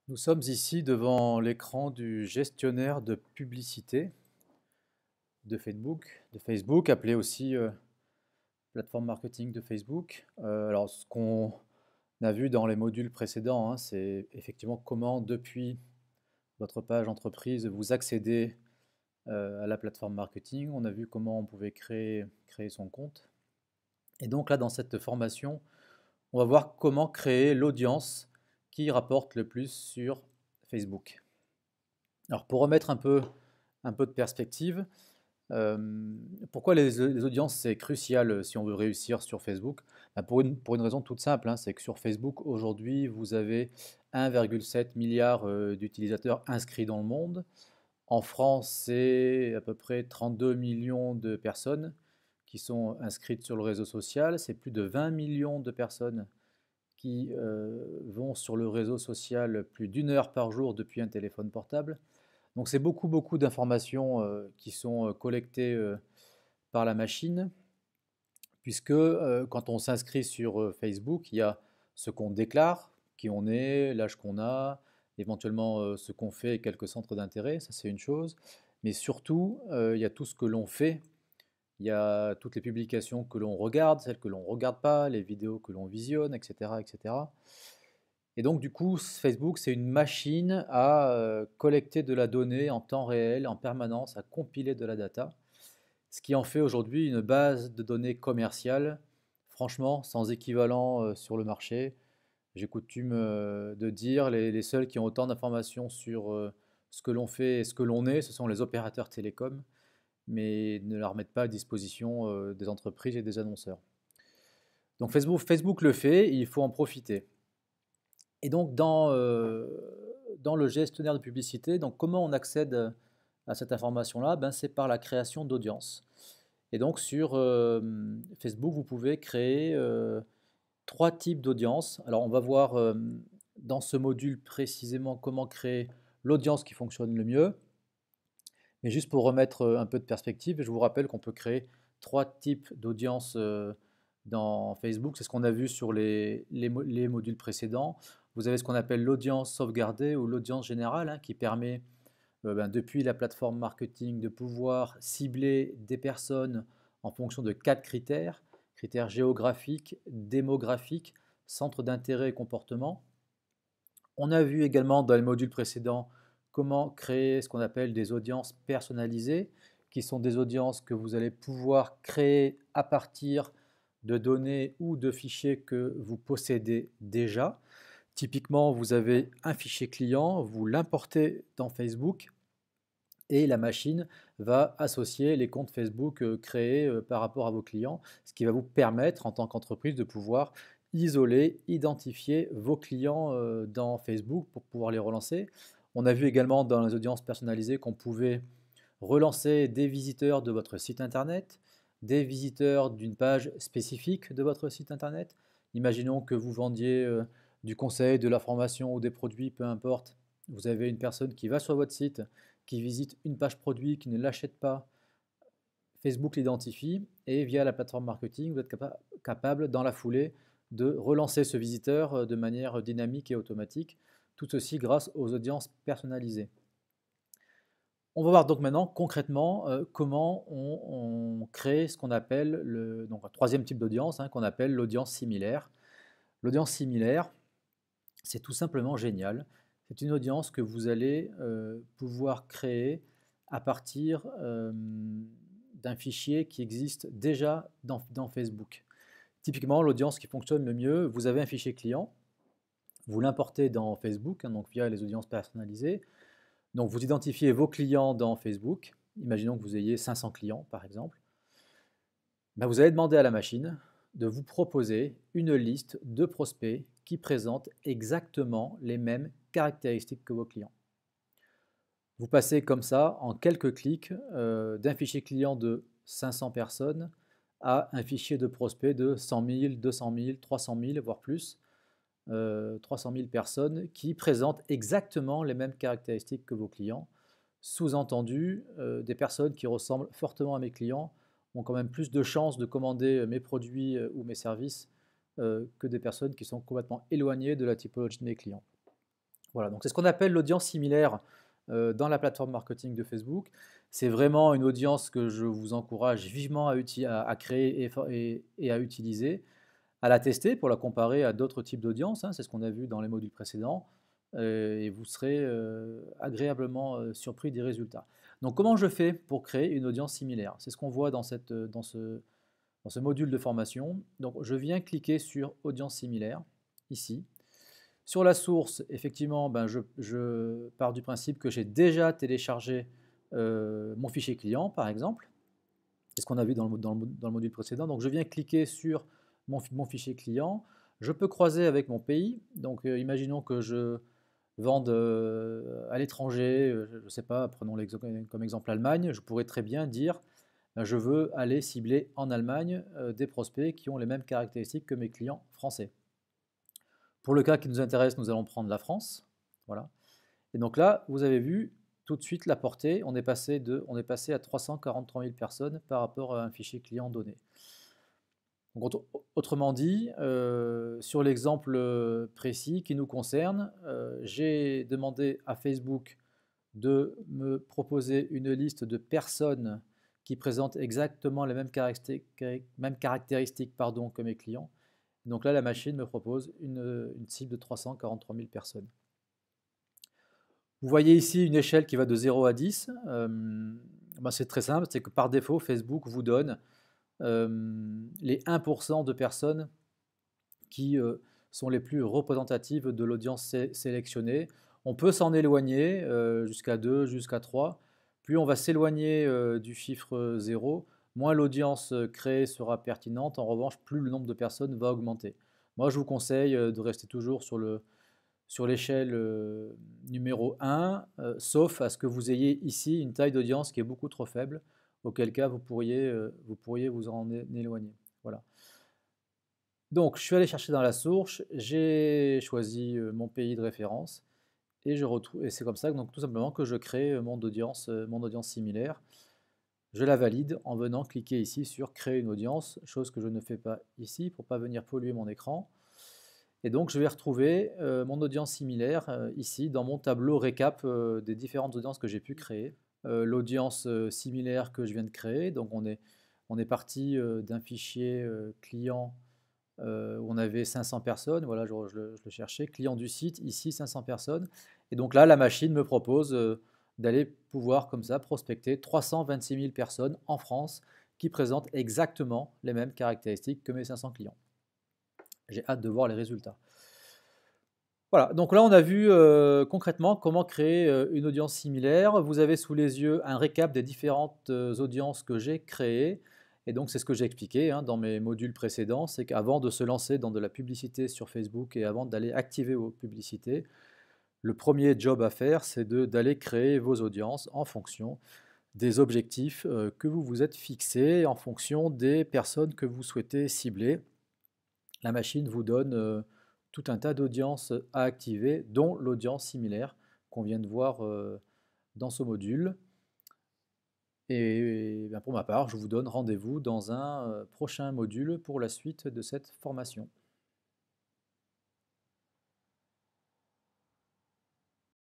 Nous sommes ici devant l'écran du gestionnaire de publicité de Facebook, appelé aussi plateforme marketing de Facebook. Alors, ce qu'on a vu dans les modules précédents, hein, c'est effectivement comment, depuis votre page entreprise, vous accédez à la plateforme marketing. On a vu comment on pouvait créer son compte. Et donc là, dans cette formation, on va voir comment créer l'audience qui rapporte le plus sur Facebook. Alors, pour remettre un peu de perspective, pourquoi les audiences, c'est crucial si on veut réussir sur Facebook? Bah, pour une raison toute simple, hein, c'est que sur Facebook, aujourd'hui, vous avez 1,7 milliard d'utilisateurs inscrits dans le monde. En France, c'est à peu près 32 millions de personnes qui sont inscrites sur le réseau social. C'est plus de 20 millions de personnes qui vont sur le réseau social plus d'une heure par jour depuis un téléphone portable. Donc c'est beaucoup, beaucoup d'informations qui sont collectées par la machine, puisque quand on s'inscrit sur Facebook, il y a ce qu'on déclare, qui on est, l'âge qu'on a, éventuellement ce qu'on fait et quelques centres d'intérêt, ça c'est une chose. Mais surtout, il y a tout ce que l'on fait, il y a toutes les publications que l'on regarde, celles que l'on ne regarde pas, les vidéos que l'on visionne, etc., etc. Et donc, du coup, Facebook, c'est une machine à collecter de la donnée en temps réel, en permanence, à compiler de la data, ce qui en fait aujourd'hui une base de données commerciale, franchement, sans équivalent sur le marché. J'ai coutume de dire, les seuls qui ont autant d'informations sur ce que l'on fait et ce que l'on est, ce sont les opérateurs télécoms, mais ne la remettent pas à disposition des entreprises et des annonceurs. Donc Facebook le fait, il faut en profiter. Et donc, dans le gestionnaire de publicité, donc comment on accède à cette information-là? Ben, c'est par la création d'audience. Et donc, sur Facebook, vous pouvez créer trois types d'audience. Alors, on va voir dans ce module précisément comment créer l'audience qui fonctionne le mieux. Mais juste pour remettre un peu de perspective, je vous rappelle qu'on peut créer trois types d'audience dans Facebook. C'est ce qu'on a vu sur les modules précédents. Vous avez ce qu'on appelle l'audience sauvegardée ou l'audience générale, hein, qui permet, depuis la plateforme marketing, de pouvoir cibler des personnes en fonction de quatre critères: critères géographiques, démographiques, centre d'intérêt et comportement. On a vu également dans les modules précédents comment créer ce qu'on appelle des audiences personnalisées, qui sont des audiences que vous allez pouvoir créer à partir de données ou de fichiers que vous possédez déjà. Typiquement, vous avez un fichier client, vous l'importez dans Facebook et la machine va associer les comptes Facebook créés par rapport à vos clients, ce qui va vous permettre en tant qu'entreprise de pouvoir isoler, identifier vos clients dans Facebook pour pouvoir les relancer. On a vu également dans les audiences personnalisées qu'on pouvait relancer des visiteurs de votre site internet, des visiteurs d'une page spécifique de votre site internet. Imaginons que vous vendiez du conseil, de la formation ou des produits, peu importe. Vous avez une personne qui va sur votre site, qui visite une page produit, qui ne l'achète pas. Facebook l'identifie et via la plateforme marketing, vous êtes capable dans la foulée de relancer ce visiteur de manière dynamique et automatique. Tout ceci grâce aux audiences personnalisées. On va voir donc maintenant concrètement comment on crée ce qu'on appelle donc un troisième type d'audience, hein, qu'on appelle l'audience similaire. L'audience similaire, c'est tout simplement génial. C'est une audience que vous allez pouvoir créer à partir d'un fichier qui existe déjà dans Facebook. Typiquement, l'audience qui fonctionne le mieux, vous avez un fichier client, vous l'importez dans Facebook, hein, donc via les audiences personnalisées. Donc vous identifiez vos clients dans Facebook. Imaginons que vous ayez 500 clients, par exemple. Ben, vous allez demander à la machine de vous proposer une liste de prospects qui présentent exactement les mêmes caractéristiques que vos clients. Vous passez comme ça, en quelques clics, d'un fichier client de 500 personnes à un fichier de prospects de 100 000, 200 000, 300 000, voire plus, 300 000 personnes qui présentent exactement les mêmes caractéristiques que vos clients. Sous-entendu, des personnes qui ressemblent fortement à mes clients ont quand même plus de chances de commander mes produits ou mes services que des personnes qui sont complètement éloignées de la typologie de mes clients. Voilà, donc c'est ce qu'on appelle l'audience similaire dans la plateforme marketing de Facebook. C'est vraiment une audience que je vous encourage vivement à créer et à utiliser, à la tester pour la comparer à d'autres types d'audience, hein, c'est ce qu'on a vu dans les modules précédents, et vous serez agréablement surpris des résultats. Donc comment je fais pour créer une audience similaire? C'est ce qu'on voit dans ce module de formation. Donc je viens cliquer sur audience similaire, ici. Sur la source, effectivement, ben, je pars du principe que j'ai déjà téléchargé mon fichier client, par exemple. C'est ce qu'on a vu dans le module précédent. Donc je viens cliquer sur mon fichier client. Je peux croiser avec mon pays. Donc imaginons que je vende à l'étranger, je ne sais pas, prenons comme exemple l'Allemagne. Je pourrais très bien dire, je veux aller cibler en Allemagne des prospects qui ont les mêmes caractéristiques que mes clients français. Pour le cas qui nous intéresse, nous allons prendre la France. Voilà. Et donc là, vous avez vu tout de suite la portée, on est passé à 343 000 personnes par rapport à un fichier client donné. Donc, autrement dit, sur l'exemple précis qui nous concerne, j'ai demandé à Facebook de me proposer une liste de personnes qui présentent exactement les mêmes caractéristiques que mes clients. Donc là, la machine me propose une cible de 343 000 personnes. Vous voyez ici une échelle qui va de 0 à 10. Ben c'est très simple, c'est que par défaut, Facebook vous donne les 1% de personnes qui sont les plus représentatives de l'audience sélectionnée. On peut s'en éloigner jusqu'à 2, jusqu'à 3. Plus on va s'éloigner du chiffre 0, moins l'audience créée sera pertinente. En revanche, plus le nombre de personnes va augmenter. Moi, je vous conseille de rester toujours sur l'échelle numéro 1, sauf à ce que vous ayez ici une taille d'audience qui est beaucoup trop faible, auquel cas vous pourriez vous en éloigner. Voilà. Donc, je suis allé chercher dans la source, j'ai choisi mon pays de référence, et c'est comme ça, donc tout simplement, que je crée mon audience similaire. Je la valide en venant cliquer ici sur créer une audience, chose que je ne fais pas ici pour ne pas venir polluer mon écran. Et donc je vais retrouver mon audience similaire ici dans mon tableau récap des différentes audiences que j'ai pu créer. L'audience similaire que je viens de créer, donc on est parti d'un fichier client où on avait 500 personnes, voilà, je le cherchais, client du site, ici 500 personnes. Et donc là, la machine me propose d'aller pouvoir comme ça prospecter 326 000 personnes en France qui présentent exactement les mêmes caractéristiques que mes 500 clients. J'ai hâte de voir les résultats. Voilà, donc là on a vu concrètement comment créer une audience similaire. Vous avez sous les yeux un récap des différentes audiences que j'ai créées. Et donc c'est ce que j'ai expliqué dans mes modules précédents, c'est qu'avant de se lancer dans de la publicité sur Facebook et avant d'aller activer vos publicités, le premier job à faire, c'est d'aller créer vos audiences en fonction des objectifs que vous vous êtes fixés, en fonction des personnes que vous souhaitez cibler. La machine vous donne tout un tas d'audiences à activer, dont l'audience similaire qu'on vient de voir dans ce module. Et bien pour ma part, je vous donne rendez-vous dans un prochain module pour la suite de cette formation.